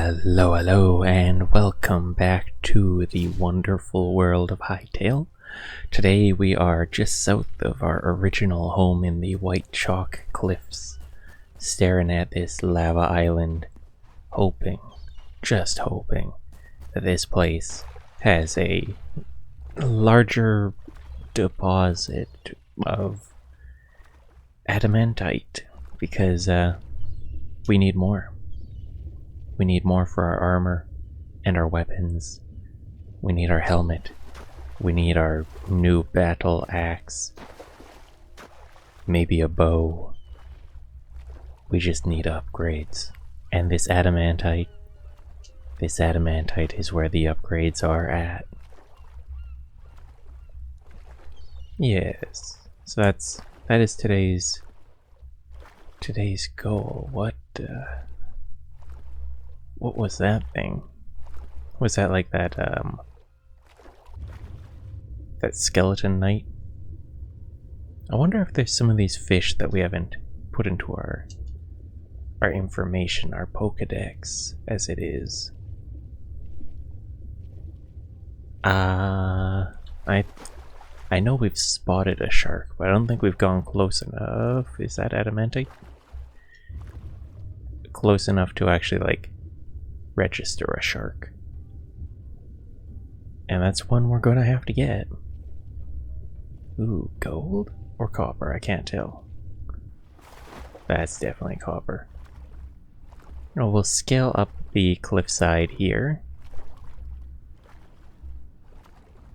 Hello, hello, and welcome back to the wonderful world of Hytale. Today we are just south of our original home in the White Chalk Cliffs, staring at this lava island, just hoping, that this place has a larger deposit of Adamantite, because we need more. We need more for our armor and our weapons. We need our helmet. We need our new battle axe. Maybe a bow. We just need upgrades. And this adamantite is where the upgrades are at. Yes. So that is today's goal. What was that thing? Was that like that skeleton knight? I wonder if there's some of these fish that we haven't put into our information, our Pokedex, as it is. I know we've spotted a shark, but I don't think we've gone close enough. Is that adamantite? Close enough to actually like register a shark. And that's one we're gonna have to get. Ooh, gold or copper? I can't tell. That's definitely copper. No, we'll scale up the cliffside here.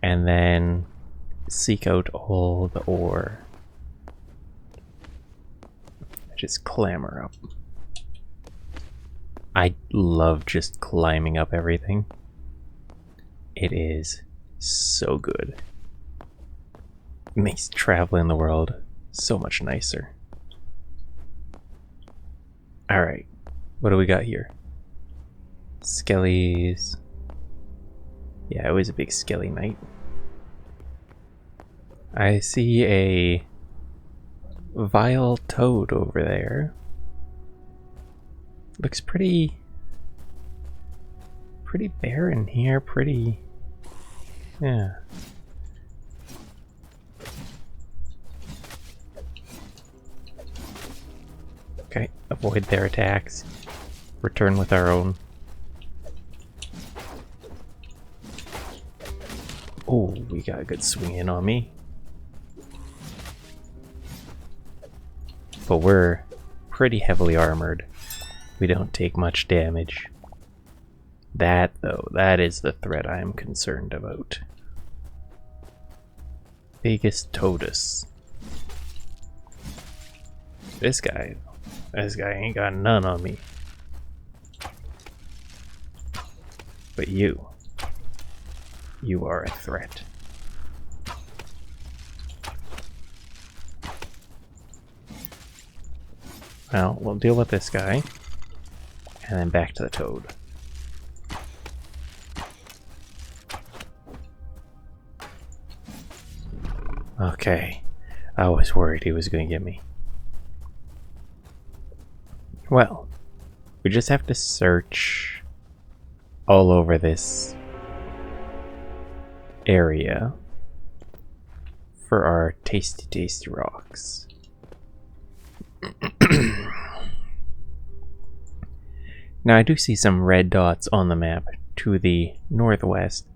And then seek out all the ore. Just clamber up. I love just climbing up everything. It is so good. It makes traveling the world so much nicer. Alright, what do we got here? Skellies. Yeah, it was a big skelly night. I see a vile toad over there. Looks pretty barren here, yeah. Okay, avoid their attacks. Return with our own. Oh, we got a good swing in on me. But we're pretty heavily armored. We don't take much damage. That, though, that is the threat I am concerned about. Biggest Toadus. This guy ain't got none on me. But you are a threat. Well, we'll deal with this guy. And then back to the toad. Okay. I was worried he was going to get me. Well, we just have to search all over this area for our tasty rocks. Now I do see some red dots on the map to the northwest,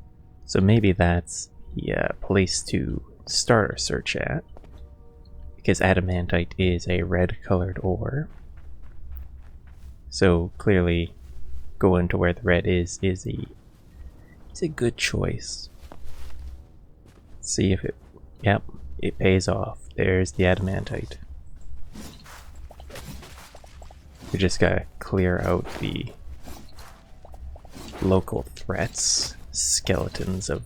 so maybe that's the place to start our search at, because adamantite is a red colored ore. So clearly going to where the red is a good choice. See if it pays off. There's the adamantite. We just gotta clear out the local threats, skeletons of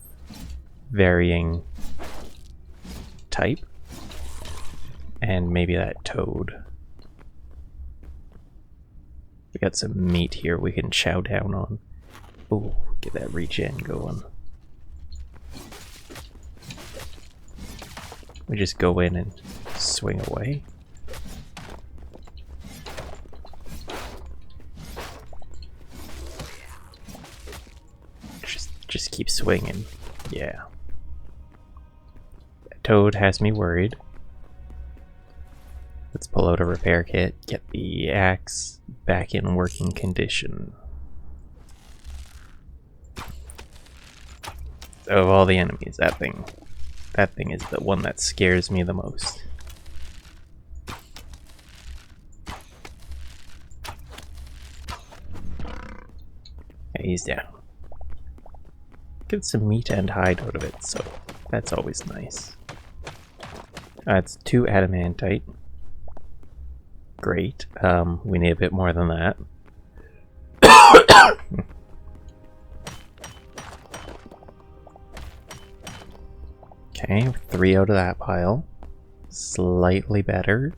varying type, and maybe that toad. We got some meat here we can chow down on. Ooh, get that regen going. We just go in and swing away. just keep swinging. Yeah. Toad has me worried. Let's pull out a repair kit, get the axe back in working condition. Of all the enemies, that thing is the one that scares me the most. Yeah, he's down. Get some meat and hide out of it, so that's always nice. It's 2 adamantite. Great. We need a bit more than that. Okay, 3 out of that pile. Slightly better.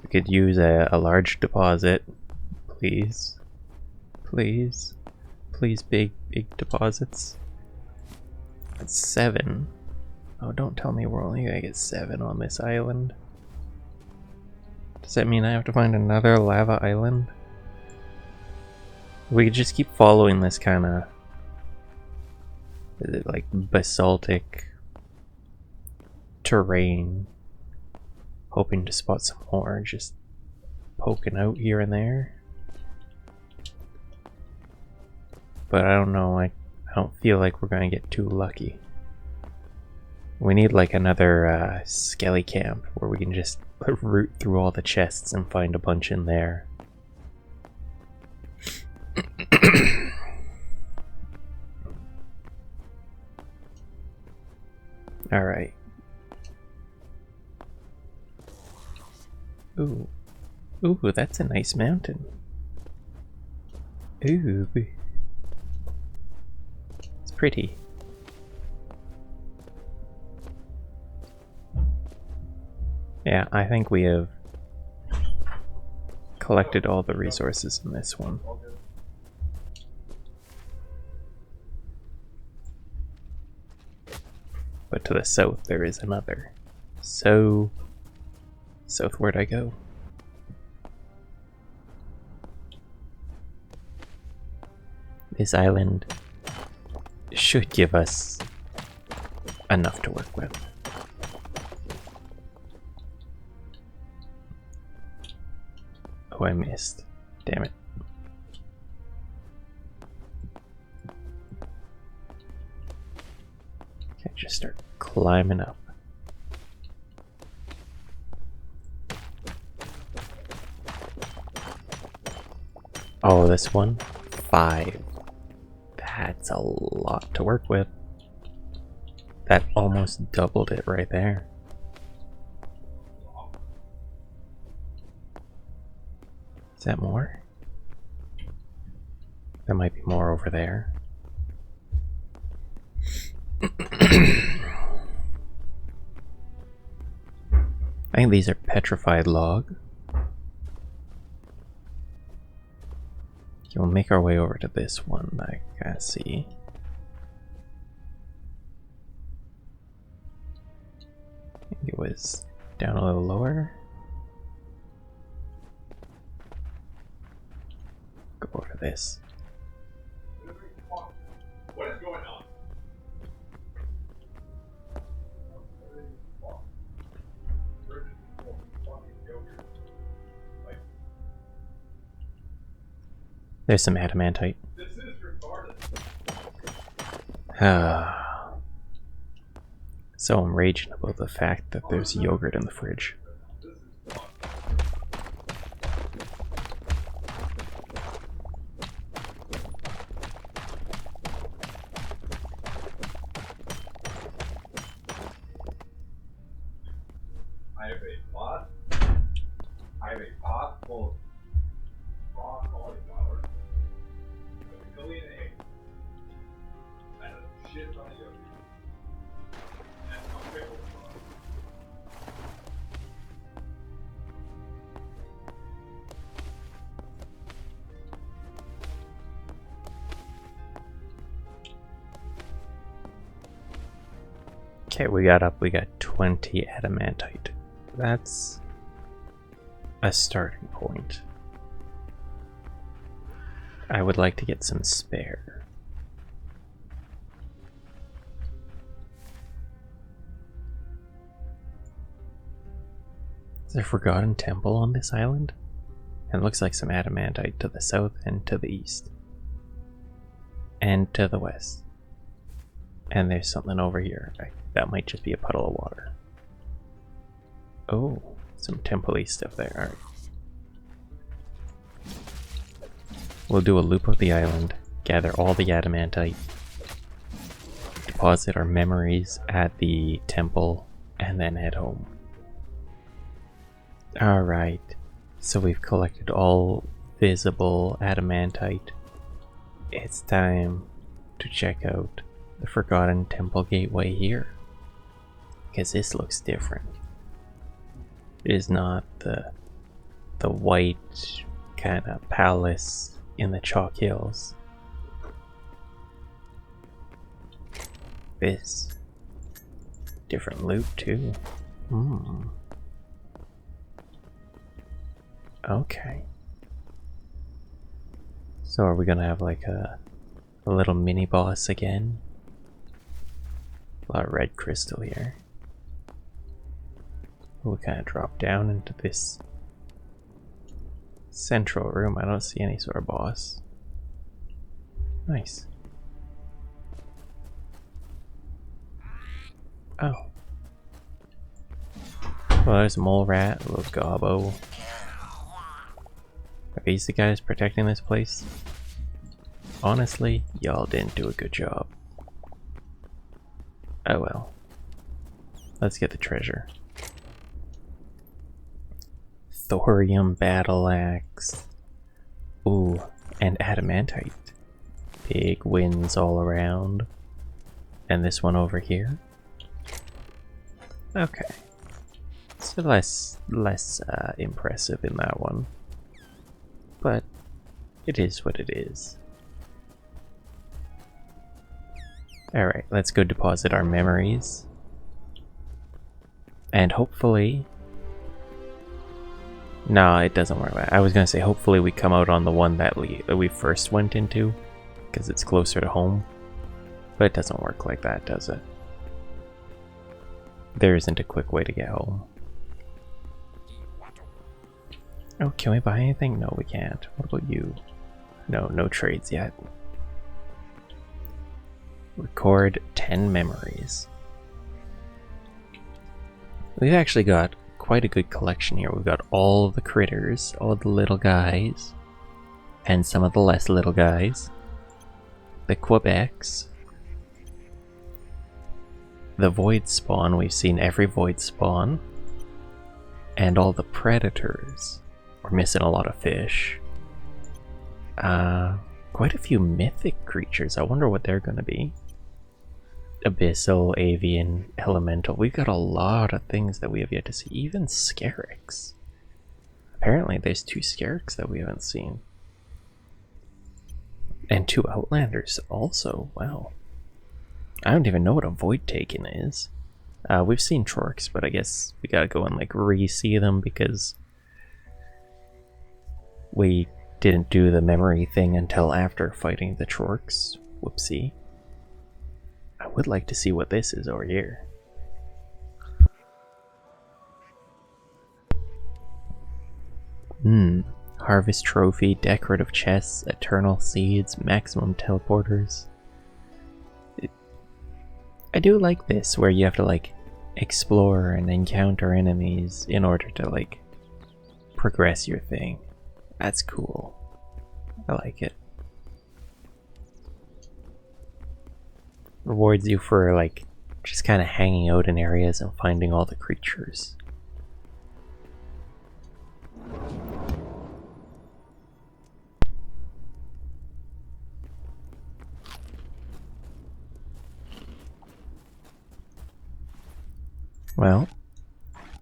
We could use a large deposit, please. Please. Please, big deposits. That's 7. Oh, don't tell me we're only gonna get 7 on this island. Does that mean I have to find another lava island? We could just keep following this kind of... Is it like basaltic terrain? Hoping to spot some more, just poking out here and there. But I don't know, I don't feel like we're gonna get too lucky. We need like another skelly camp where we can just root through all the chests and find a bunch in there. Alright. Ooh. Ooh, that's a nice mountain. Ooh. It's pretty. Yeah, I think we have collected all the resources in this one. But to the south there is another. So, southward I go. This island should give us enough to work with. Oh, I missed. Damn it. Okay, just start climbing up. Oh, this one? 5. That's a lot to work with. That almost doubled it right there. Is that more? There might be more over there. I think these are petrified log. Okay, we'll make our way over to this one I can't see. I think it was down a little lower. Go over this. What is going on? There's some adamantite. This is retarded. So I'm raging about the fact that there's yogurt in the fridge. I have a pot full of raw cauliflower, a million eggs, and a shit ton of yogurt. And some pickles. Okay, we got 20 adamantite. That's a starting point. I would like to get some spare. Is there a forgotten temple on this island? And it looks like some adamantite to the south and to the east. And to the west. And there's something over here. That might just be a puddle of water. Oh, some temple-y stuff there. Alright. We'll do a loop of the island, gather all the adamantite, deposit our memories at the temple, and then head home. Alright, so we've collected all visible adamantite. It's time to check out the Forgotten Temple Gateway here. Because this looks different. It is not the white kind of palace in the chalk hills. This different loop too. Okay. So are we gonna have like a little mini boss again? A lot of red crystal here. We'll kind of drop down into this central room. I don't see any sort of boss. Nice. Oh. Well, there's a mole rat, a little gobbo. Are these the guys protecting this place? Honestly, y'all didn't do a good job. Oh well. Let's get the treasure. Thorium battle axe. Ooh, and adamantite. Big wins all around. And this one over here. Okay. So less impressive in that one. But it is what it is. Alright, let's go deposit our memories. And hopefully... No, it doesn't work. I was gonna say hopefully we come out on the one that we first went into, because it's closer to home. But it doesn't work like that, does it? There isn't a quick way to get home. Oh, can we buy anything? No, we can't. What about you? No, no trades yet. Record 10 memories. We've actually got quite a good collection here. We've got all the critters, all the little guys, and some of the less little guys. The Quebecs. The void spawn, we've seen every void spawn. And all the predators. We're missing a lot of fish. Quite a few mythic creatures. I wonder what they're gonna be. Abyssal, avian, elemental. We've got a lot of things that we have yet to see. Even scarix. Apparently there's 2 scarix that we haven't seen. And 2 outlanders also. Wow. I don't even know what a void taken is. We've seen Trorks, but I guess we gotta go and like re-see them because we didn't do the memory thing until after fighting the Trorks. Whoopsie. I would like to see what this is over here. Harvest trophy, decorative chests, eternal seeds, maximum teleporters. I do like this, where you have to like explore and encounter enemies in order to like progress your thing. That's cool. I like it. Rewards you for like just kind of hanging out in areas and finding all the creatures. Well,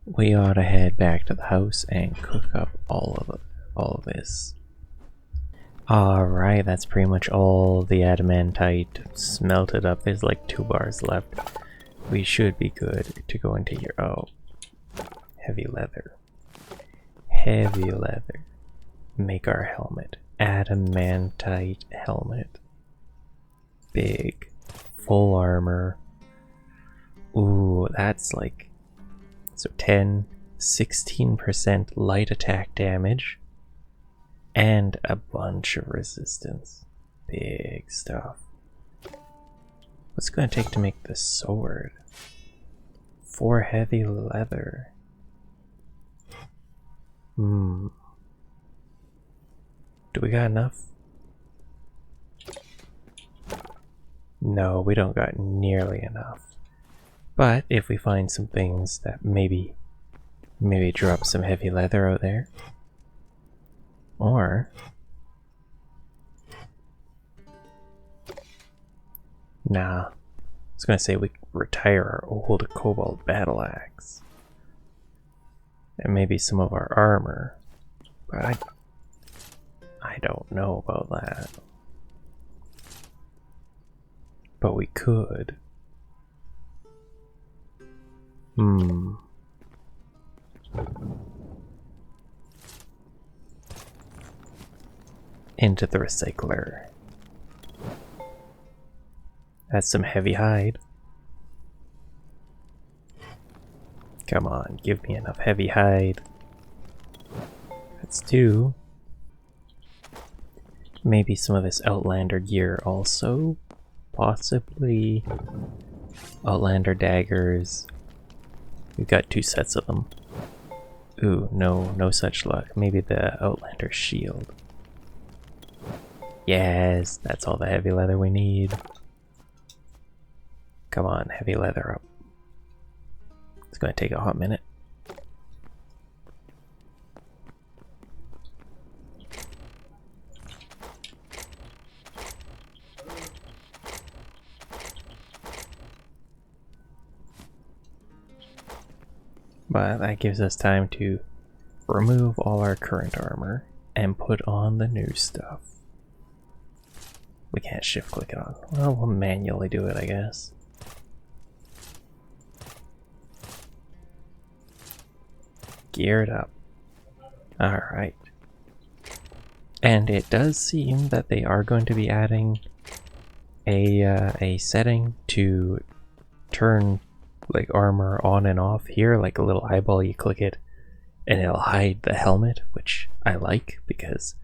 we ought to head back to the house and cook up all of this. Alright, that's pretty much all the adamantite smelted up. There's like 2 bars left. We should be good to go into here. Oh, heavy leather. Heavy leather. Make our helmet. Adamantite helmet. Big. Full armor. Ooh, that's like... So 10, 16% light attack damage. And a bunch of resistance. Big stuff. What's it going to take to make the sword? 4 heavy leather. Do we got enough? No, we don't got nearly enough. But if we find some things that maybe drop some heavy leather out there. Or nah. I was gonna say we retire our old cobalt battle axe. And maybe some of our armor. But I don't know about that. But we could. Into the recycler. That's some heavy hide. Come on, give me enough heavy hide. That's 2. Maybe some of this Outlander gear also. Possibly. Outlander daggers. We've got 2 sets of them. Ooh, no such luck. Maybe the Outlander shield. Yes, that's all the heavy leather we need. Come on, heavy leather up. It's gonna take a hot minute. But that gives us time to remove all our current armor and put on the new stuff. We can't shift click it on. Well, we'll manually do it, I guess. Geared up. Alright. And it does seem that they are going to be adding a setting to turn like armor on and off here, like a little eyeball. You click it and it'll hide the helmet, which I like, because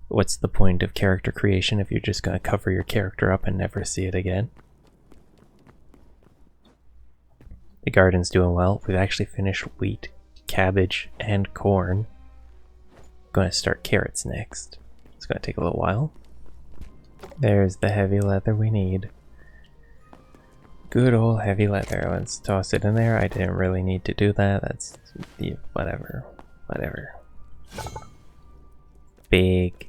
what's the point of character creation if you're just going to cover your character up and never see it again? The garden's doing well. We've actually finished wheat, cabbage, and corn. Going to start carrots next. It's going to take a little while. There's the heavy leather we need. Good old heavy leather. Let's toss it in there. I didn't really need to do that. That's whatever. Whatever. Big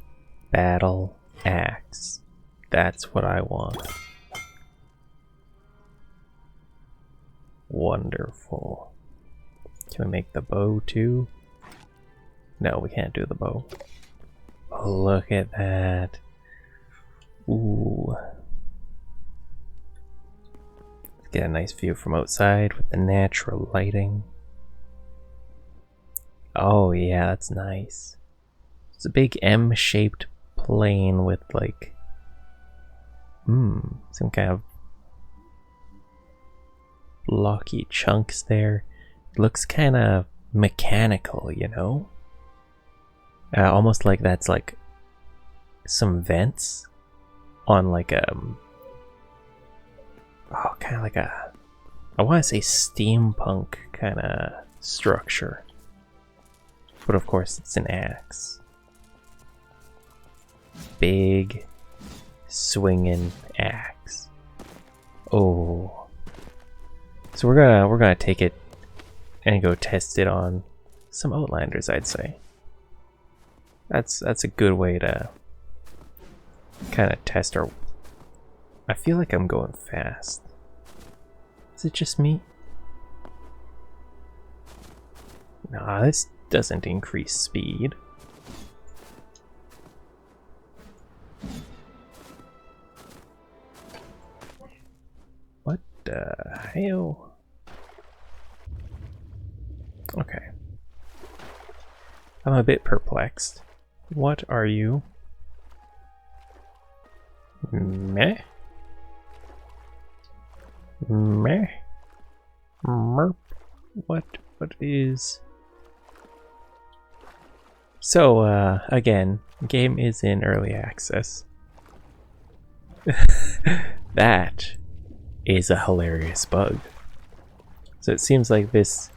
battle axe. That's what I want. Wonderful. Can we make the bow too? No, we can't do the bow. Oh, look at that. Ooh. Get a nice view from outside with the natural lighting. Oh yeah, that's nice. It's a big M-shaped plane with like some kind of blocky chunks there. It looks kind of mechanical, you know? Almost like that's like some vents on like a kind of like a, I want to say steampunk kind of structure, but of course it's an axe. Big swinging axe. Oh, so we're gonna take it and go test it on some Outlanders, I'd say. That's a good way to kind of test our... I feel like I'm going fast. Is it just me? Nah, this doesn't increase speed. What the hell? Okay. I'm a bit perplexed. What are you Meh. Meh. Merp. What is... So, again, game is in early access. That is a hilarious bug. So it seems like this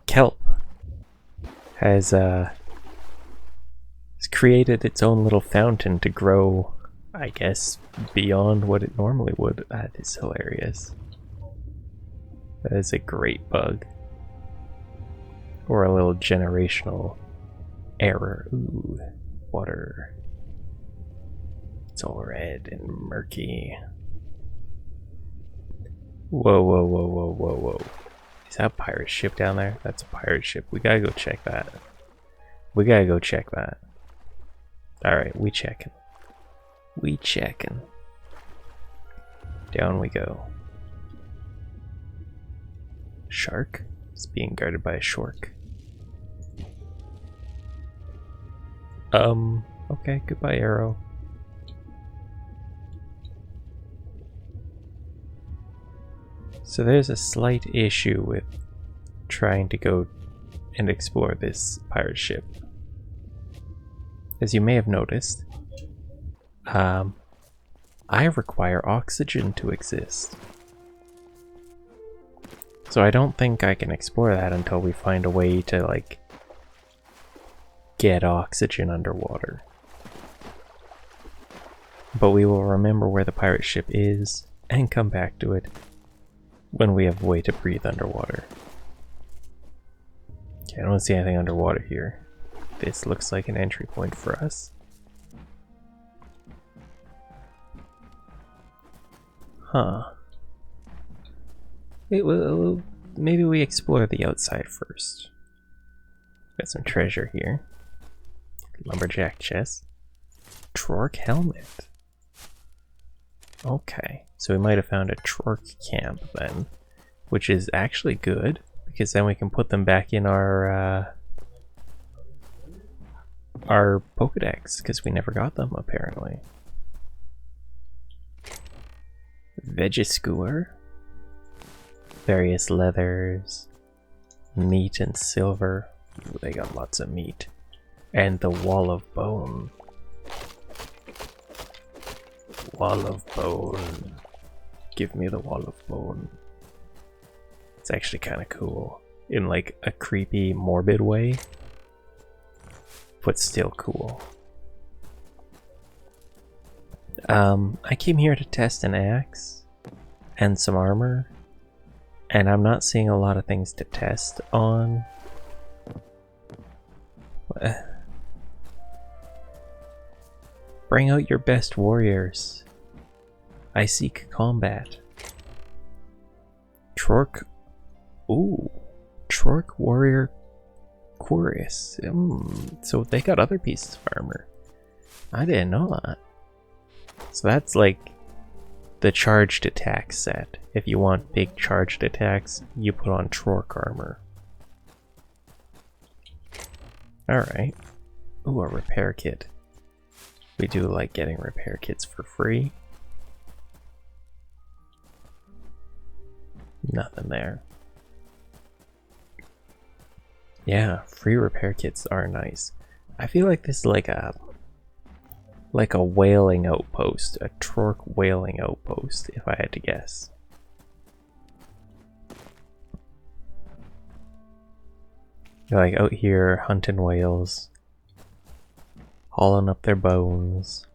kelp has created its own little fountain to grow, I guess, beyond what it normally would. That is hilarious. That is a great bug. Or a little generational error. Ooh, water. It's all red and murky. Whoa, whoa, whoa, whoa, whoa, whoa. Is that a pirate ship down there? That's a pirate ship. We gotta go check that. We gotta go check that. Alright, we checking. We checking. Down we go. Shark? It's being guarded by a shark. Okay, goodbye, arrow. So there's a slight issue with trying to go and explore this pirate ship. As you may have noticed, I require oxygen to exist. So I don't think I can explore that until we find a way to, like, get oxygen underwater. But we will remember where the pirate ship is and come back to it when we have a way to breathe underwater. Okay, I don't see anything underwater here. This looks like an entry point for us. Huh. Maybe we explore the outside first. Got some treasure here. Lumberjack chest. Trork helmet. Okay, so we might have found a Trork camp then, which is actually good because then we can put them back in our Pokedex because we never got them apparently. Vegiskewer. Various leathers. Meat and silver. Ooh, they got lots of meat. And the wall of bone. Wall of bone. Give me the wall of bone. It's actually kind of cool. In like a creepy, morbid way. But still cool. I came here to test an axe. And some armor. And I'm not seeing a lot of things to test on. Bring out your best warriors. I seek combat. Trork. Ooh. Trork warrior Chorus. So they got other pieces of armor. I didn't know that. So that's like the charged attack set. If you want big charged attacks, you put on Trork armor. Alright. Ooh, a repair kit. We do like getting repair kits for free. Nothing there. Yeah, free repair kits are nice. I feel like this is like a whaling outpost, a Trork whaling outpost, if I had to guess. You're like out here hunting whales, hauling up their bones.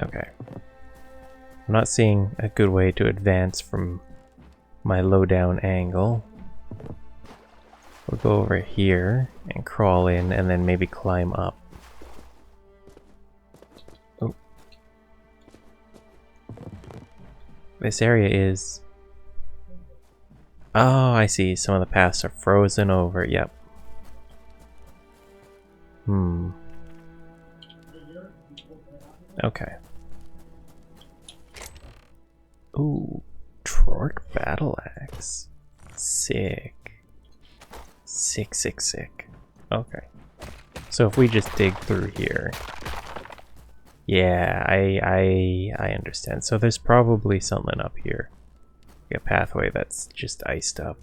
Okay. I'm not seeing a good way to advance from my low down angle. We'll go over here and crawl in and then maybe climb up. Oh. This area is... Oh, I see. Some of the paths are frozen over. Yep. Okay. Ooh. Trork battle axe. Sick. Sick. Okay. So if we just dig through here, yeah, I understand. So there's probably something up here, like a pathway that's just iced up.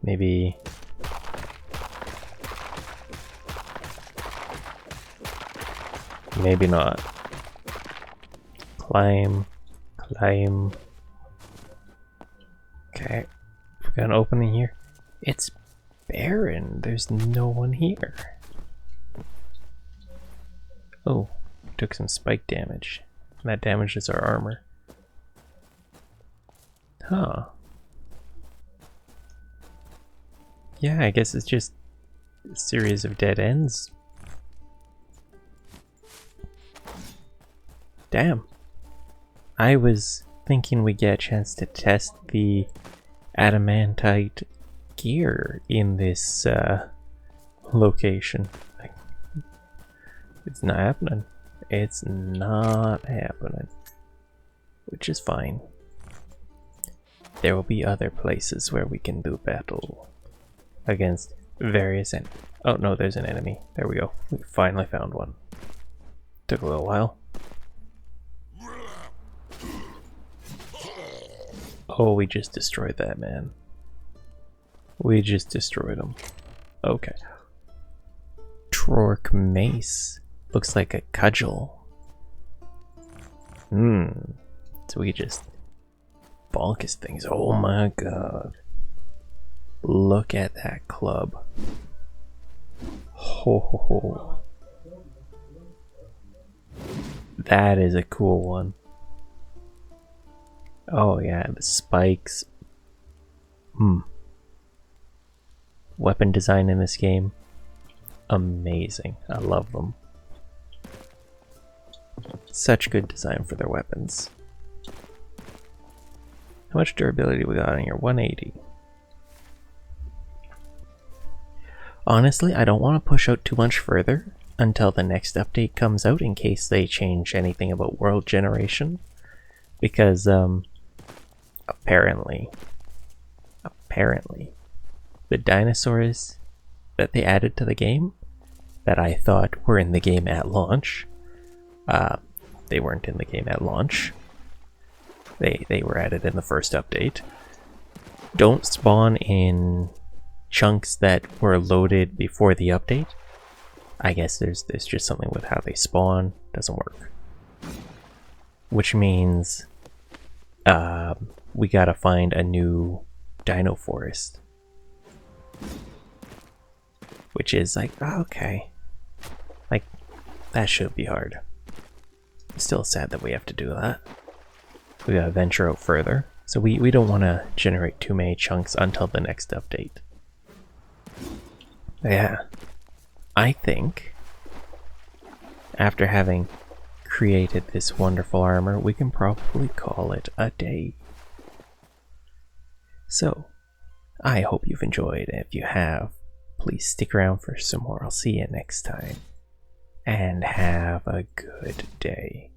Maybe. Maybe not. Climb, climb. Okay, we got an opening here. It's barren. There's no one here. Oh, took some spike damage. That damages our armor. Huh. Yeah, I guess it's just a series of dead ends. Damn. I was thinking we'd get a chance to test the Adamantite gear in this location. It's not happening. It's not happening. Which is fine. There will be other places where we can do battle against various oh no, there's an enemy. There we go. We finally found one. Took a little while. Oh, we just destroyed that man. We just destroyed him. Okay. Trork mace. Looks like a cudgel. So we just bonk his things. Oh my god. Look at that club. Ho ho ho. That is a cool one. Oh yeah, the spikes. Weapon design in this game. Amazing. I love them. Such good design for their weapons. How much durability we got on here? 180. Honestly, I don't want to push out too much further until the next update comes out in case they change anything about world generation. Because, apparently, the dinosaurs that they added to the game that I thought were in the game at launch, they weren't in the game at launch. They were added in the first update. Don't spawn in chunks that were loaded before the update. I guess there's just something with how they spawn. Doesn't work. Which means we gotta find a new dino forest. Which is like, okay. Like, that should be hard. It's still sad that we have to do that. We gotta venture out further. So we don't want to generate too many chunks until the next update. Yeah. I think after having created this wonderful armor, we can probably call it a day. So, I hope you've enjoyed. If you have, please stick around for some more. I'll see you next time. And have a good day.